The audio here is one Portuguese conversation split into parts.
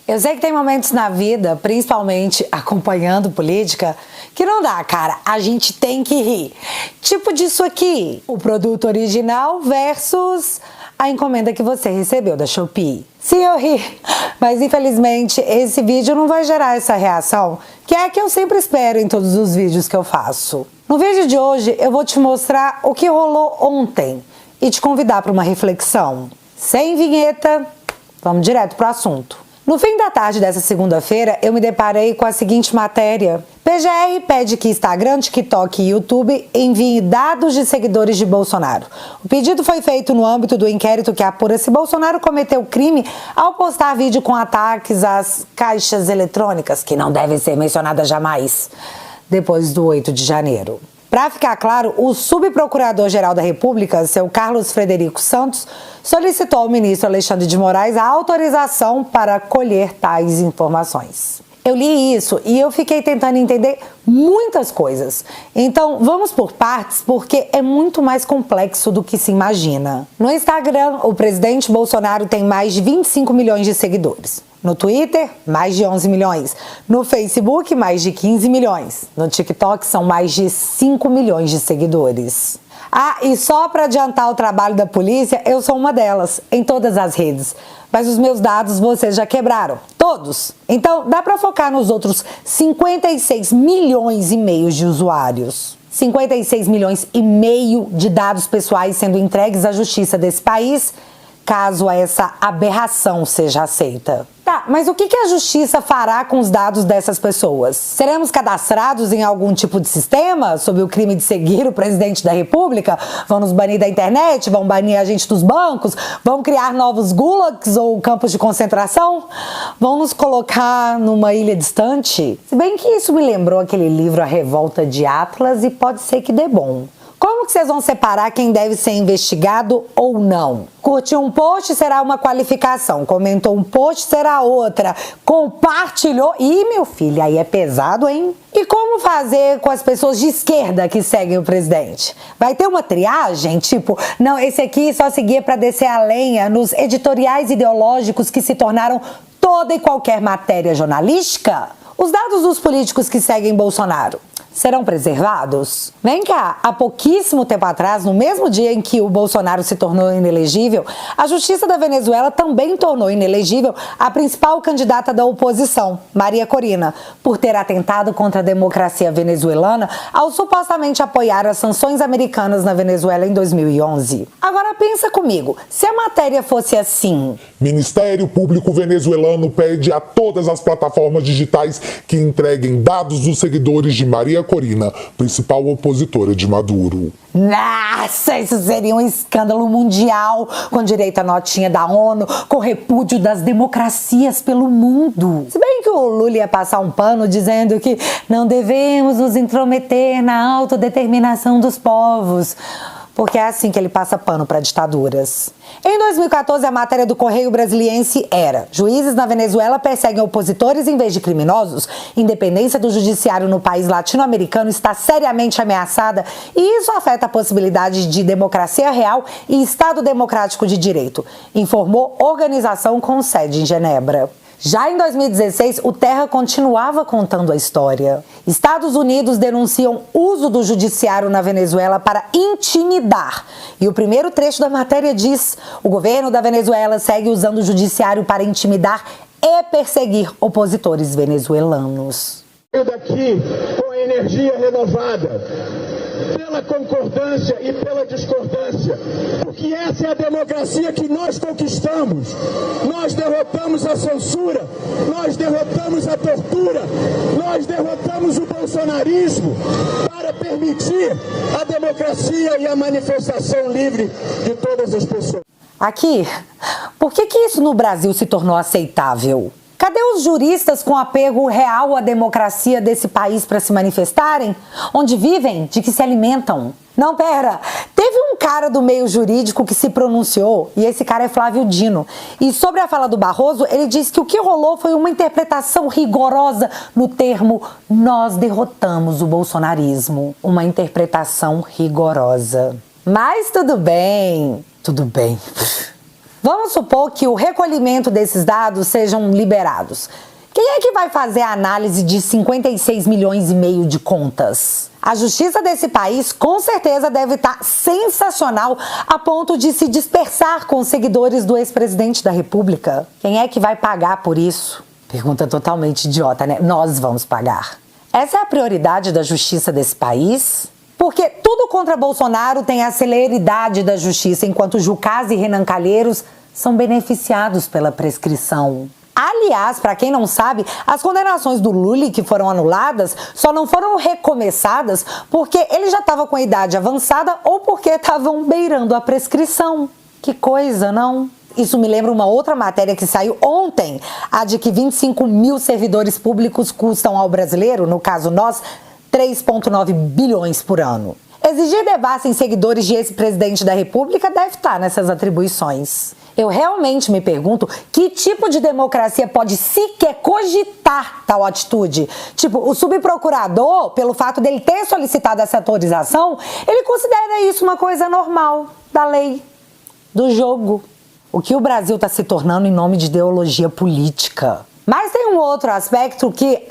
Eu sei que tem momentos na vida, principalmente acompanhando política, que não dá, cara. A gente tem que rir. Tipo disso aqui, o produto original versus a encomenda que você recebeu da Shopee. Sim, eu ri, mas infelizmente esse vídeo não vai gerar essa reação, que é a que eu sempre espero em todos os vídeos que eu faço. No vídeo de hoje eu vou te mostrar o que rolou ontem e te convidar para uma reflexão. Sem vinheta, vamos direto pro assunto. No fim da tarde dessa segunda-feira, eu me deparei com a seguinte matéria. PGR pede que Instagram, TikTok e YouTube enviem dados de seguidores de Bolsonaro. O pedido foi feito no âmbito do inquérito que apura se Bolsonaro cometeu crime ao postar vídeo com ataques às caixas eletrônicas, que não devem ser mencionadas jamais, depois do 8 de janeiro. Para ficar claro, o subprocurador-geral da República, seu Carlos Frederico Santos, solicitou ao ministro Alexandre de Moraes a autorização para colher tais informações. Eu li isso e eu fiquei tentando entender muitas coisas. Então, vamos por partes, porque é muito mais complexo do que se imagina. No Instagram, o presidente Bolsonaro tem mais de 25 milhões de seguidores. No Twitter, mais de 11 milhões. No Facebook, mais de 15 milhões. No TikTok, são mais de 5 milhões de seguidores. Ah, e só para adiantar o trabalho da polícia, eu sou uma delas, em todas as redes. Mas os meus dados vocês já quebraram. Todos. Então, dá para focar nos outros 56 milhões e meio de usuários. 56 milhões e meio de dados pessoais sendo entregues à justiça desse país, caso essa aberração seja aceita. Tá, mas o que a justiça fará com os dados dessas pessoas? Seremos cadastrados em algum tipo de sistema sob o crime de seguir o presidente da República? Vão nos banir da internet? Vão banir a gente dos bancos? Vão criar novos gulags ou campos de concentração? Vão nos colocar numa ilha distante? Se bem que isso me lembrou aquele livro A Revolta de Atlas e pode ser que dê bom. Como que vocês vão separar quem deve ser investigado ou não? Curtiu um post será uma qualificação, comentou um post será outra, compartilhou... Ih, meu filho, aí é pesado, hein? E como fazer com as pessoas de esquerda que seguem o presidente? Vai ter uma triagem? Tipo, não, esse aqui só seguia para descer a lenha nos editoriais ideológicos que se tornaram toda e qualquer matéria jornalística? Os dados dos políticos que seguem Bolsonaro serão preservados? Vem cá, há pouquíssimo tempo atrás, no mesmo dia em que o Bolsonaro se tornou inelegível, a Justiça da Venezuela também tornou inelegível a principal candidata da oposição, Maria Corina, por ter atentado contra a democracia venezuelana ao supostamente apoiar as sanções americanas na Venezuela em 2011. Agora pensa comigo, se a matéria fosse assim... Ministério Público venezuelano pede a todas as plataformas digitais que entreguem dados dos seguidores de Maria Corina, principal opositora de Maduro. Nossa, isso seria um escândalo mundial, com direito à notinha da ONU, com repúdio das democracias pelo mundo. Se bem que o Lula ia passar um pano dizendo que não devemos nos intrometer na autodeterminação dos povos, porque é assim que ele passa pano para ditaduras. Em 2014, a matéria do Correio Brasiliense era: juízes na Venezuela perseguem opositores em vez de criminosos. Independência do judiciário no país latino-americano está seriamente ameaçada e isso afeta a possibilidade de democracia real e Estado democrático de direito, informou organização com sede em Genebra. Já em 2016, o Terra continuava contando a história. Estados Unidos denunciam uso do judiciário na Venezuela para intimidar. E o primeiro trecho da matéria diz: o governo da Venezuela segue usando o judiciário para intimidar e perseguir opositores venezuelanos. Daqui com a energia renovada, pela concordância e pela discordância, porque essa é a democracia que nós conquistamos. Nós derrotamos a censura, nós derrotamos a tortura, nós derrotamos o bolsonarismo para permitir a democracia e a manifestação livre de todas as pessoas. Aqui, por que isso no Brasil se tornou aceitável? Cadê os juristas com apego real à democracia desse país para se manifestarem? Onde vivem? De que se alimentam? Não, pera. Teve um cara do meio jurídico que se pronunciou, e esse cara é Flávio Dino. E sobre a fala do Barroso, ele disse que o que rolou foi uma interpretação rigorosa no termo "nós derrotamos o bolsonarismo". Uma interpretação rigorosa. Mas tudo bem. Tudo bem. Vamos supor que o recolhimento desses dados sejam liberados. Quem é que vai fazer a análise de 56 milhões e meio de contas? A justiça desse país com certeza deve estar sensacional a ponto de se dispersar com os seguidores do ex-presidente da República. Quem é que vai pagar por isso? Pergunta totalmente idiota, né? Nós vamos pagar. Essa é a prioridade da justiça desse país? Porque tudo contra Bolsonaro tem a celeridade da justiça, enquanto Jucás e Renan Calheiros são beneficiados pela prescrição. Aliás, para quem não sabe, as condenações do Lula que foram anuladas só não foram recomeçadas porque ele já estava com a idade avançada ou porque estavam beirando a prescrição. Que coisa, não? Isso me lembra uma outra matéria que saiu ontem, a de que 25 mil servidores públicos custam ao brasileiro, no caso nós, 3,9 bilhões por ano. Exigir devassa em seguidores de ex-presidente da República deve estar nessas atribuições. Eu realmente me pergunto que tipo de democracia pode sequer cogitar tal atitude. Tipo, o subprocurador, pelo fato dele ter solicitado essa autorização, ele considera isso uma coisa normal da lei, do jogo. O que o Brasil está se tornando em nome de ideologia política. Mas tem um outro aspecto que,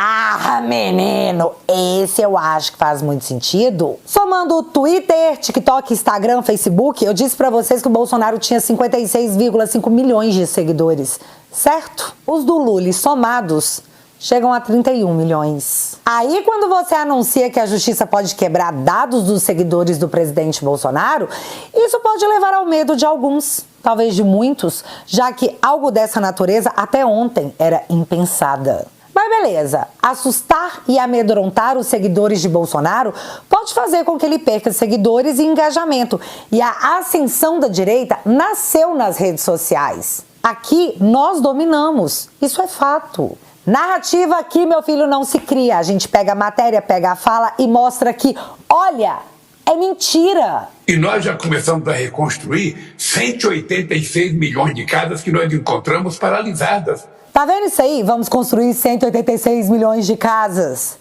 menino, esse eu acho que faz muito sentido. Somando Twitter, TikTok, Instagram, Facebook, eu disse pra vocês que o Bolsonaro tinha 56,5 milhões de seguidores, certo? Os do Lula somados chegam a 31 milhões. Aí, quando você anuncia que a justiça pode quebrar dados dos seguidores do presidente Bolsonaro, isso pode levar ao medo de alguns, talvez de muitos, já que algo dessa natureza até ontem era impensada. Mas beleza, assustar e amedrontar os seguidores de Bolsonaro pode fazer com que ele perca seguidores e engajamento. E a ascensão da direita nasceu nas redes sociais. Aqui nós dominamos, isso é fato. Narrativa aqui, meu filho, não se cria. A gente pega a matéria, pega a fala e mostra que, olha, é mentira. E nós já começamos a reconstruir 186 milhões de casas que nós encontramos paralisadas. Tá vendo isso aí? Vamos construir 186 milhões de casas.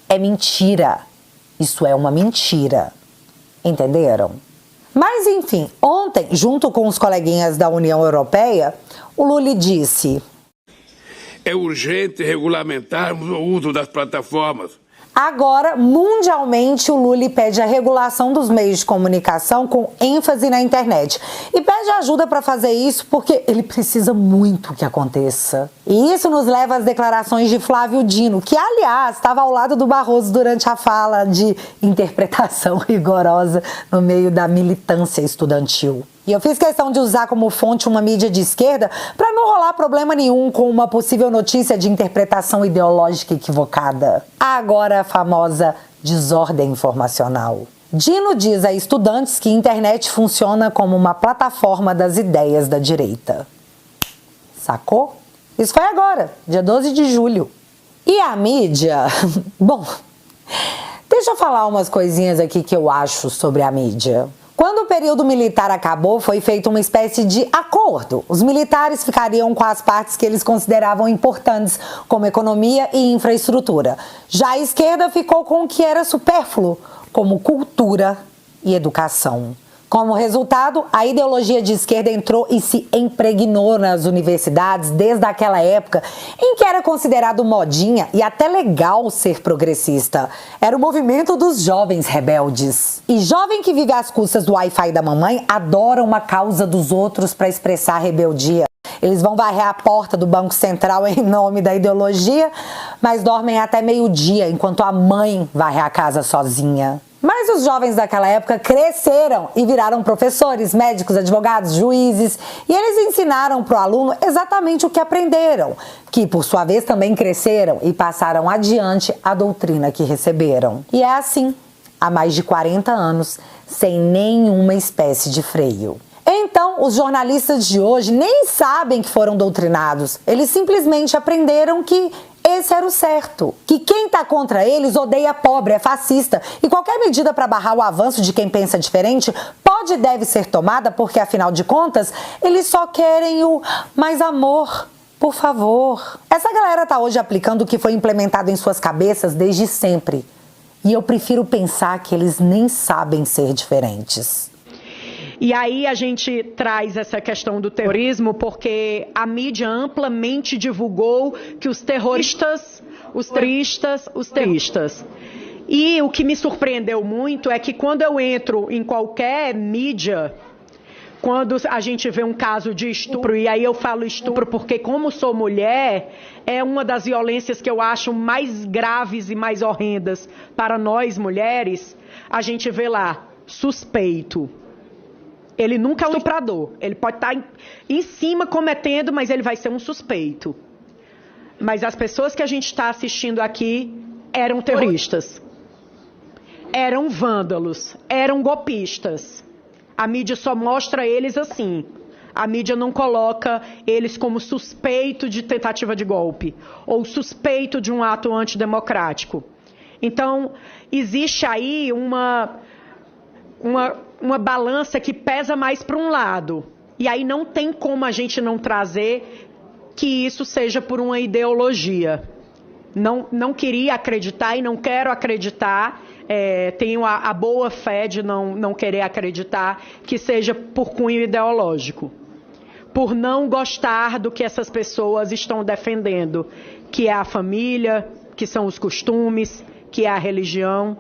É mentira. Isso é uma mentira. Entenderam? Mas, enfim, ontem, junto com os coleguinhas da União Europeia, o Lula disse: é urgente regulamentarmos o uso das plataformas. Agora, mundialmente, o Lula pede a regulação dos meios de comunicação com ênfase na internet. E pede ajuda para fazer isso porque ele precisa muito que aconteça. E isso nos leva às declarações de Flávio Dino, que, aliás, estava ao lado do Barroso durante a fala de interpretação rigorosa no meio da militância estudantil. E eu fiz questão de usar como fonte uma mídia de esquerda para não rolar problema nenhum com uma possível notícia de interpretação ideológica equivocada. Agora a famosa desordem informacional. Dino diz a estudantes que a internet funciona como uma plataforma das ideias da direita. Sacou? Isso foi agora, dia 12 de julho. E a mídia? Bom, deixa eu falar umas coisinhas aqui que eu acho sobre a mídia. Quando o período militar acabou, foi feita uma espécie de acordo. Os militares ficariam com as partes que eles consideravam importantes, como economia e infraestrutura. Já a esquerda ficou com o que era supérfluo, como cultura e educação. Como resultado, a ideologia de esquerda entrou e se impregnou nas universidades desde aquela época em que era considerado modinha e até legal ser progressista. Era o movimento dos jovens rebeldes. E jovem que vive às custas do Wi-Fi da mamãe adora uma causa dos outros para expressar rebeldia. Eles vão varrer a porta do Banco Central em nome da ideologia, mas dormem até meio-dia enquanto a mãe varre a casa sozinha. Mas os jovens daquela época cresceram e viraram professores, médicos, advogados, juízes, e eles ensinaram para o aluno exatamente o que aprenderam, que por sua vez também cresceram e passaram adiante a doutrina que receberam. E é assim, há mais de 40 anos, sem nenhuma espécie de freio. Então, os jornalistas de hoje nem sabem que foram doutrinados, eles simplesmente aprenderam que esse era o certo, que quem tá contra eles odeia pobre, é fascista, e qualquer medida para barrar o avanço de quem pensa diferente pode e deve ser tomada porque, afinal de contas, eles só querem o mais amor, por favor. Essa galera tá hoje aplicando o que foi implementado em suas cabeças desde sempre, e eu prefiro pensar que eles nem sabem ser diferentes. E aí a gente traz essa questão do terrorismo porque a mídia amplamente divulgou que os terroristas, os terroristas. E o que me surpreendeu muito é que quando eu entro em qualquer mídia, quando a gente vê um caso de estupro, e aí eu falo estupro porque, como sou mulher, é uma das violências que eu acho mais graves e mais horrendas para nós mulheres, a gente vê lá, suspeito. Ele nunca é um estuprador. Ele pode estar em cima cometendo, mas ele vai ser um suspeito. Mas as pessoas que a gente está assistindo aqui eram terroristas. Eram vândalos. Eram golpistas. A mídia só mostra eles assim. A mídia não coloca eles como suspeito de tentativa de golpe. Ou suspeito de um ato antidemocrático. Então, existe aí uma balança que pesa mais para um lado. E aí não tem como a gente não trazer que isso seja por uma ideologia. Não queria acreditar e não quero acreditar, tenho a boa fé de não querer acreditar que seja por cunho ideológico. Por não gostar do que essas pessoas estão defendendo, que é a família, que são os costumes, que é a religião.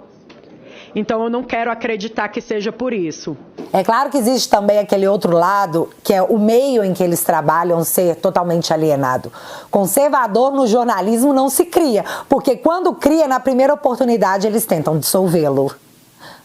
Então eu não quero acreditar que seja por isso. É claro que existe também aquele outro lado, que é o meio em que eles trabalham ser totalmente alienado. Conservador no jornalismo não se cria, porque quando cria, na primeira oportunidade, eles tentam dissolvê-lo.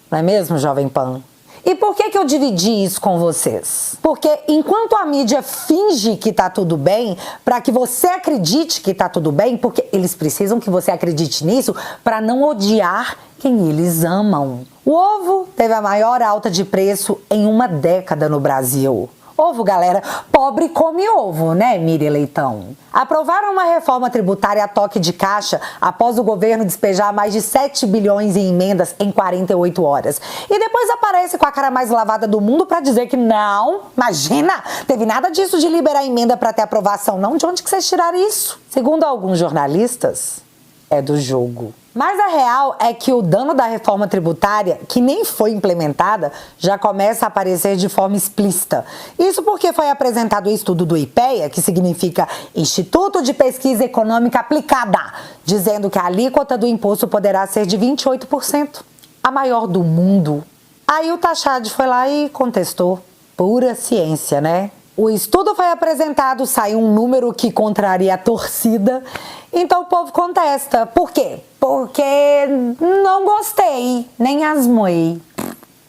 Não é mesmo, Jovem Pan? E por que eu dividi isso com vocês? Porque enquanto a mídia finge que tá tudo bem, para que você acredite que tá tudo bem, porque eles precisam que você acredite nisso para não odiar quem eles amam. O ovo teve a maior alta de preço em uma década no Brasil. Ovo, galera, pobre come ovo, né, Miriam Leitão? Aprovaram uma reforma tributária a toque de caixa após o governo despejar mais de 7 bilhões em emendas em 48 horas. E depois aparece com a cara mais lavada do mundo para dizer que não, imagina, teve nada disso de liberar emenda para ter aprovação, não. De onde que vocês tiraram isso? Segundo alguns jornalistas, é do jogo. Mas a real é que o dano da reforma tributária, que nem foi implementada, já começa a aparecer de forma explícita. Isso porque foi apresentado o estudo do IPEA, que significa Instituto de Pesquisa Econômica Aplicada, dizendo que a alíquota do imposto poderá ser de 28%, a maior do mundo. Aí o Tachad foi lá e contestou. Pura ciência, né? O estudo foi apresentado, saiu um número que contraria a torcida, então o povo contesta. Por quê? Porque não gostei, nem asmoei.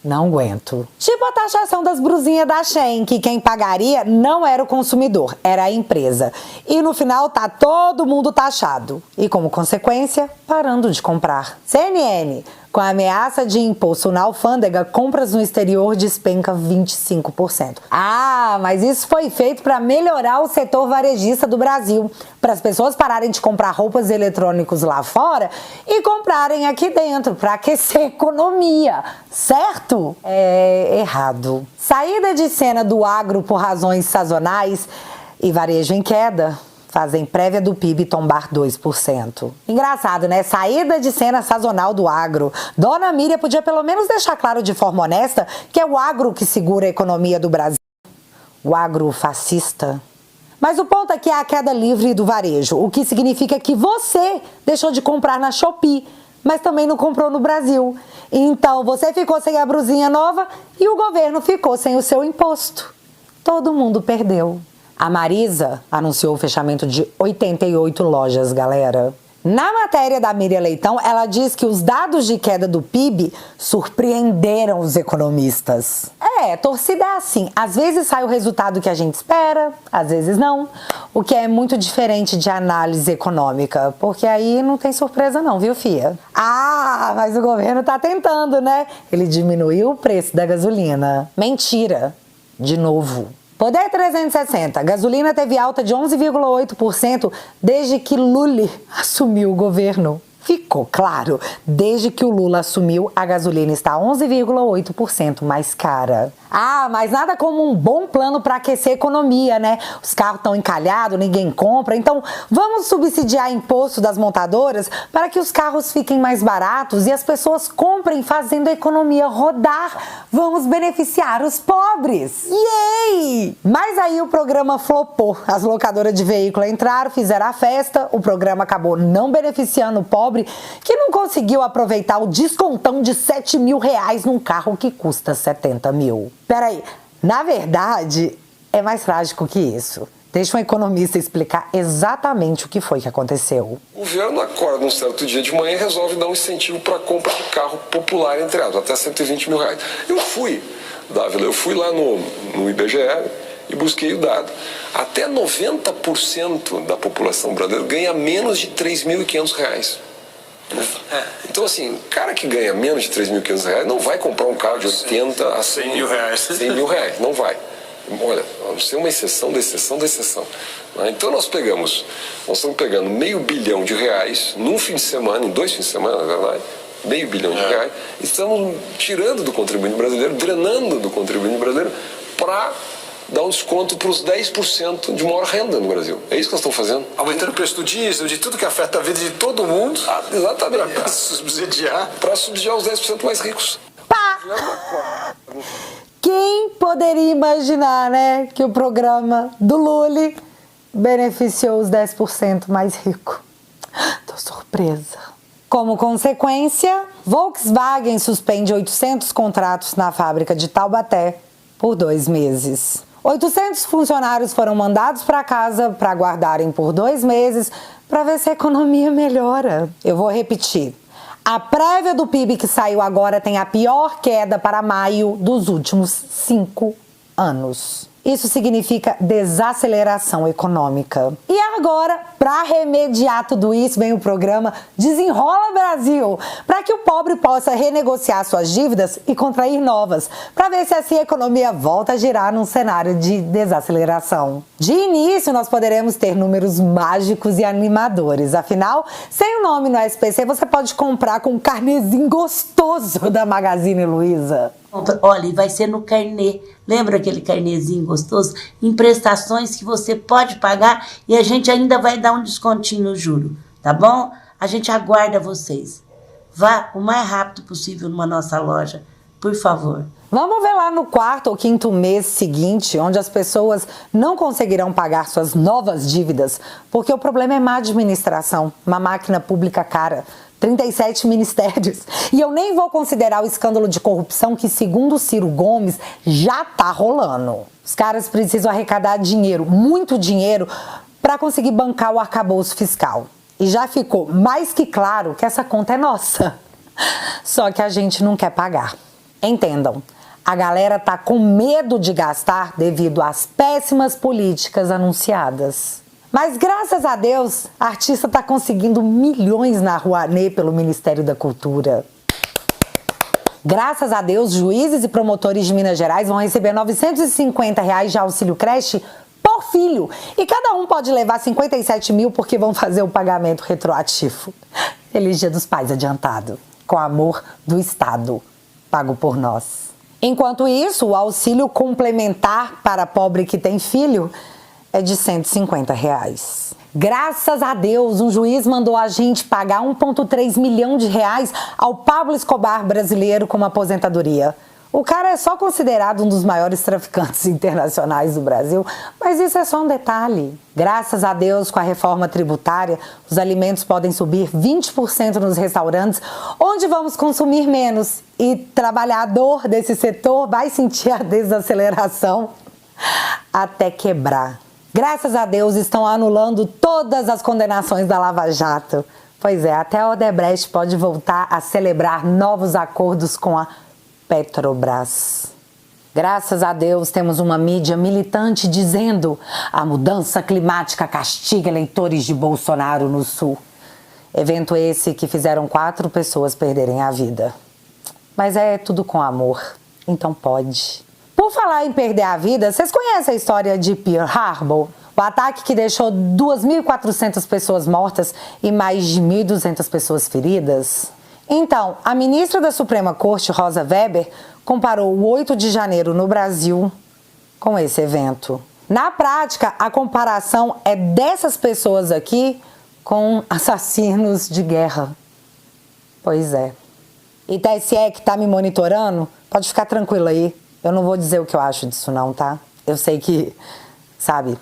Não aguento. Tipo a taxação das brusinhas da Shein, que quem pagaria não era o consumidor, era a empresa. E no final tá todo mundo taxado. E como consequência, parando de comprar. CNN, com a ameaça de imposto na alfândega, compras no exterior despenca 25%. Ah, mas isso foi feito para melhorar o setor varejista do Brasil, para as pessoas pararem de comprar roupas e eletrônicos lá fora e comprarem aqui dentro, para aquecer a economia, certo? É errado. Saída de cena do agro por razões sazonais e varejo em queda fazem prévia do PIB tombar 2%. Engraçado, né? Saída de cena sazonal do agro. Dona Miriam podia pelo menos deixar claro de forma honesta que é o agro que segura a economia do Brasil. O agro fascista. Mas o ponto aqui é a queda livre do varejo, o que significa que você deixou de comprar na Shopee, mas também não comprou no Brasil. Então você ficou sem a brusinha nova e o governo ficou sem o seu imposto. Todo mundo perdeu. A Marisa anunciou o fechamento de 88 lojas, galera. Na matéria da Miriam Leitão, ela diz que os dados de queda do PIB surpreenderam os economistas. Torcida é assim. Às vezes sai o resultado que a gente espera, às vezes não. O que é muito diferente de análise econômica, porque aí não tem surpresa não, viu, fia? Ah, mas o governo tá tentando, né? Ele diminuiu o preço da gasolina. Mentira. De novo. Poder 360. Gasolina teve alta de 11,8% desde que Lula assumiu o governo. Ficou claro, desde que o Lula assumiu, a gasolina está 11,8% mais cara. Ah, mas nada como um bom plano para aquecer a economia, né? Os carros estão encalhados, ninguém compra, então vamos subsidiar imposto das montadoras para que os carros fiquem mais baratos e as pessoas comprem, fazendo a economia rodar. Vamos beneficiar os pobres. Yay! Mas aí o programa flopou. As locadoras de veículo entraram, fizeram a festa, o programa acabou não beneficiando o pobre que não conseguiu aproveitar o descontão de R$7 mil num carro que custa 70 mil. Peraí, na verdade, é mais trágico que isso. Deixa um economista explicar exatamente o que foi que aconteceu. O governo acorda um certo dia de manhã e resolve dar um incentivo para a compra de carro popular, entre aspas, até R$120 mil. Eu fui, Dávila, lá no IBGE e busquei o dado. Até 90% da população brasileira ganha menos de R$3.500. Então, assim, o cara que ganha menos de R$3.500 não vai comprar um carro de 80 a 100 mil reais. 100 mil reais, não vai. Olha, vamos ser uma exceção da exceção da exceção. Então nós estamos pegando R$500 bilhão num fim de semana, em 2 fins de semana, na verdade, R$500 bilhão, e estamos tirando do contribuinte brasileiro, drenando do contribuinte brasileiro para dar um desconto para os 10% de maior renda no Brasil. É isso que nós estamos fazendo. Aumentando o preço do diesel, de tudo que afeta a vida de todo mundo. Exatamente. Para subsidiar. Para subsidiar os 10% mais ricos. Pá! Quem poderia imaginar, né, que o programa do Lula beneficiou os 10% mais ricos? Tô surpresa. Como consequência, Volkswagen suspende 800 contratos na fábrica de Taubaté por 2 meses. 800 funcionários foram mandados para casa para guardarem por 2 meses para ver se a economia melhora. Eu vou repetir. A prévia do PIB que saiu agora tem a pior queda para maio dos últimos 5 anos. Isso significa desaceleração econômica. E agora, para remediar tudo isso, vem o programa Desenrola Brasil, para que o pobre possa renegociar suas dívidas e contrair novas, para ver se assim a economia volta a girar num cenário de desaceleração. De início, nós poderemos ter números mágicos e animadores. Afinal, sem o nome no SPC, você pode comprar com um carnezinho gostoso da Magazine Luiza. Olha, e vai ser no carnê. Lembra aquele carnezinho gostoso? Em prestações que você pode pagar e a gente ainda vai dar um descontinho no juro, tá bom? A gente aguarda vocês. Vá o mais rápido possível numa nossa loja, por favor. Vamos ver lá no 4º ou 5º mês seguinte, onde as pessoas não conseguirão pagar suas novas dívidas, porque o problema é má administração, uma máquina pública cara. 37 ministérios. E eu nem vou considerar o escândalo de corrupção que, segundo Ciro Gomes, já tá rolando. Os caras precisam arrecadar dinheiro, muito dinheiro, para conseguir bancar o arcabouço fiscal. E já ficou mais que claro que essa conta é nossa. Só que a gente não quer pagar. Entendam, a galera tá com medo de gastar devido às péssimas políticas anunciadas. Mas, graças a Deus, a artista está conseguindo milhões na Rouanet pelo Ministério da Cultura. Graças a Deus, juízes e promotores de Minas Gerais vão receber R$ 950 de auxílio creche por filho. E cada um pode levar 57 mil porque vão fazer o pagamento retroativo. Feliz Dia dos Pais adiantado. Com amor do Estado. Pago por nós. Enquanto isso, o auxílio complementar para pobre que tem filho é de R$ 150. Graças a Deus, um juiz mandou a gente pagar 1,3 milhão de reais ao Pablo Escobar brasileiro como aposentadoria. O cara é só considerado um dos maiores traficantes internacionais do Brasil, mas isso é só um detalhe. Graças a Deus, com a reforma tributária, os alimentos podem subir 20% nos restaurantes, onde vamos consumir menos. E trabalhador desse setor vai sentir a desaceleração até quebrar. Graças a Deus, estão anulando todas as condenações da Lava Jato. Pois é, até a Odebrecht pode voltar a celebrar novos acordos com a Petrobras. Graças a Deus, temos uma mídia militante dizendo a mudança climática castiga eleitores de Bolsonaro no Sul. Evento esse que fizeram 4 pessoas perderem a vida. Mas é tudo com amor, então pode. Por falar em perder a vida, vocês conhecem a história de Pearl Harbor? O ataque que deixou 2.400 pessoas mortas e mais de 1.200 pessoas feridas. Então, a ministra da Suprema Corte, Rosa Weber, comparou o 8 de janeiro no Brasil com esse evento. Na prática, a comparação é dessas pessoas aqui com assassinos de guerra. Pois é. E TSE que tá me monitorando, pode ficar tranquilo aí. Eu não vou dizer o que eu acho disso não, tá? Eu sei que, sabe...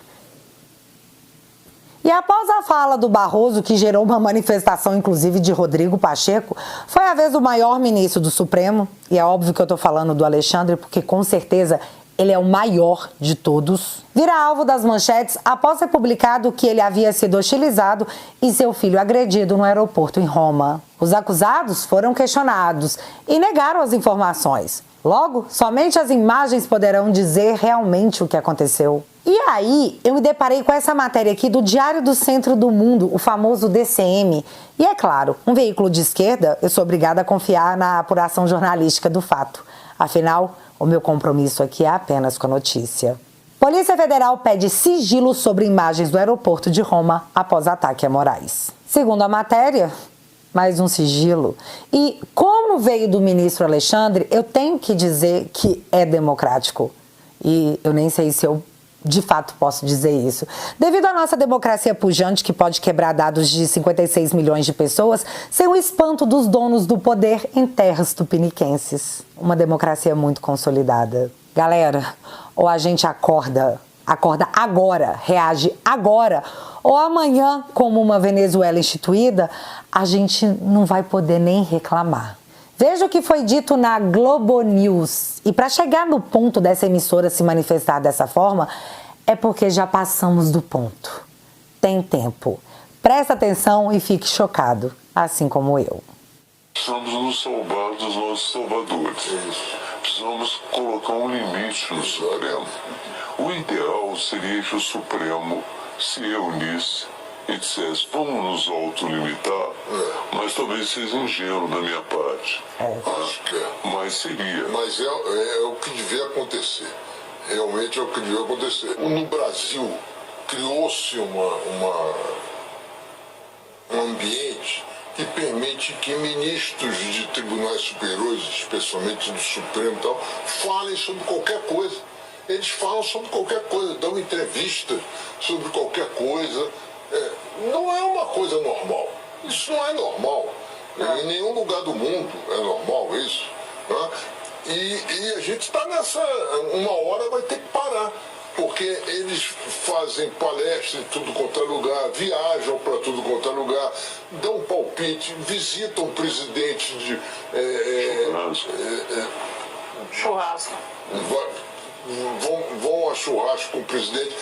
E após a fala do Barroso, que gerou uma manifestação, inclusive, de Rodrigo Pacheco, foi a vez do maior ministro do Supremo, e é óbvio que eu estou falando do Alexandre, porque com certeza ele é o maior de todos, vira alvo das manchetes após ser publicado que ele havia sido hostilizado e seu filho agredido no aeroporto em Roma. Os acusados foram questionados e negaram as informações. Logo, somente as imagens poderão dizer realmente o que aconteceu. E aí, eu me deparei com essa matéria aqui do Diário do Centro do Mundo, o famoso DCM. E é claro, um veículo de esquerda, eu sou obrigada a confiar na apuração jornalística do fato. Afinal, o meu compromisso aqui é apenas com a notícia. Polícia Federal pede sigilo sobre imagens do aeroporto de Roma após ataque a Moraes. Segundo a matéria, mais um sigilo. E como veio do ministro Alexandre, eu tenho que dizer que é democrático. E eu nem sei se eu de fato posso dizer isso. Devido à nossa democracia pujante, que pode quebrar dados de 56 milhões de pessoas, sem o espanto dos donos do poder em terras tupiniquenses. Uma democracia muito consolidada. Galera, ou a gente acorda agora, reage agora, ou amanhã, como uma Venezuela instituída, a gente não vai poder nem reclamar. Veja o que foi dito na Globo News. E para chegar no ponto dessa emissora se manifestar dessa forma, é porque já passamos do ponto. Tem tempo. Presta atenção e fique chocado, assim como eu. Precisamos nos salvar dos nossos salvadores. Precisamos colocar um limite no Supremo. O ideal seria que o Supremo se reunisse e dissesse, vamos nos autolimitar, mas talvez seja ingênuo da minha parte. Acho que é. Mas seria. Mas é o que devia acontecer. Realmente é o que devia acontecer. No Brasil, criou-se um ambiente que permite que ministros de tribunais superiores, especialmente do Supremo e tal, falem sobre qualquer coisa. Eles falam sobre qualquer coisa, dão entrevistas sobre qualquer coisa. Não é uma coisa normal. Isso não é normal. Em nenhum lugar do mundo é normal isso. Né? E a gente está nessa... Uma hora vai ter que parar. Porque eles fazem palestra em tudo quanto é lugar, viajam para tudo quanto é lugar, dão palpite, visitam presidentes de... churrasco. Vão a churrasco com o presidente,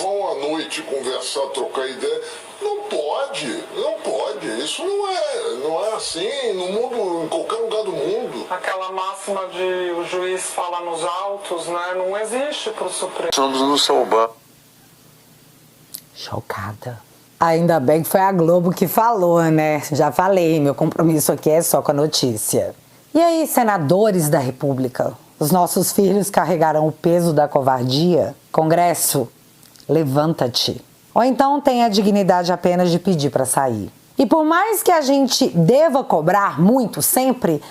vão à noite conversar, trocar ideia. Não pode. Isso não é assim no mundo, em qualquer lugar do mundo. Aquela máxima de o juiz fala nos autos, né? Não existe pro Supremo. Precisamos nos salvar. Chocada. Ainda bem que foi a Globo que falou, né? Já falei, meu compromisso aqui é só com a notícia. E aí, senadores da República? Os nossos filhos carregarão o peso da covardia? Congresso, levanta-te. Ou então tenha a dignidade apenas de pedir para sair. E por mais que a gente deva cobrar muito, sempre,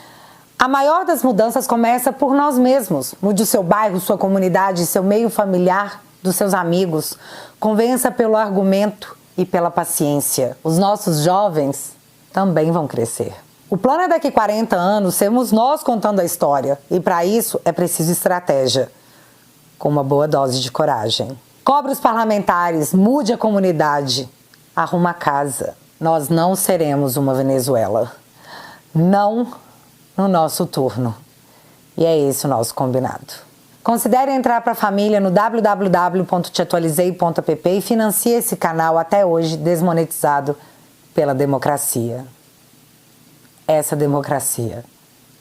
a maior das mudanças começa por nós mesmos. Mude o seu bairro, sua comunidade, seu meio familiar, dos seus amigos. Convença pelo argumento e pela paciência. Os nossos jovens também vão crescer. O plano é daqui 40 anos sermos nós contando a história. E para isso é preciso estratégia, com uma boa dose de coragem. Cobre os parlamentares, mude a comunidade, arruma a casa. Nós não seremos uma Venezuela. Não no nosso turno. E é esse o nosso combinado. Considere entrar para a família no www.teatualizei.app e financie esse canal até hoje desmonetizado pela democracia. Essa democracia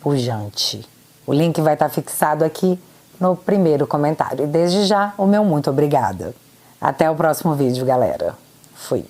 pujante. O link vai estar fixado aqui no primeiro comentário. E desde já, o meu muito obrigada. Até o próximo vídeo, galera. Fui.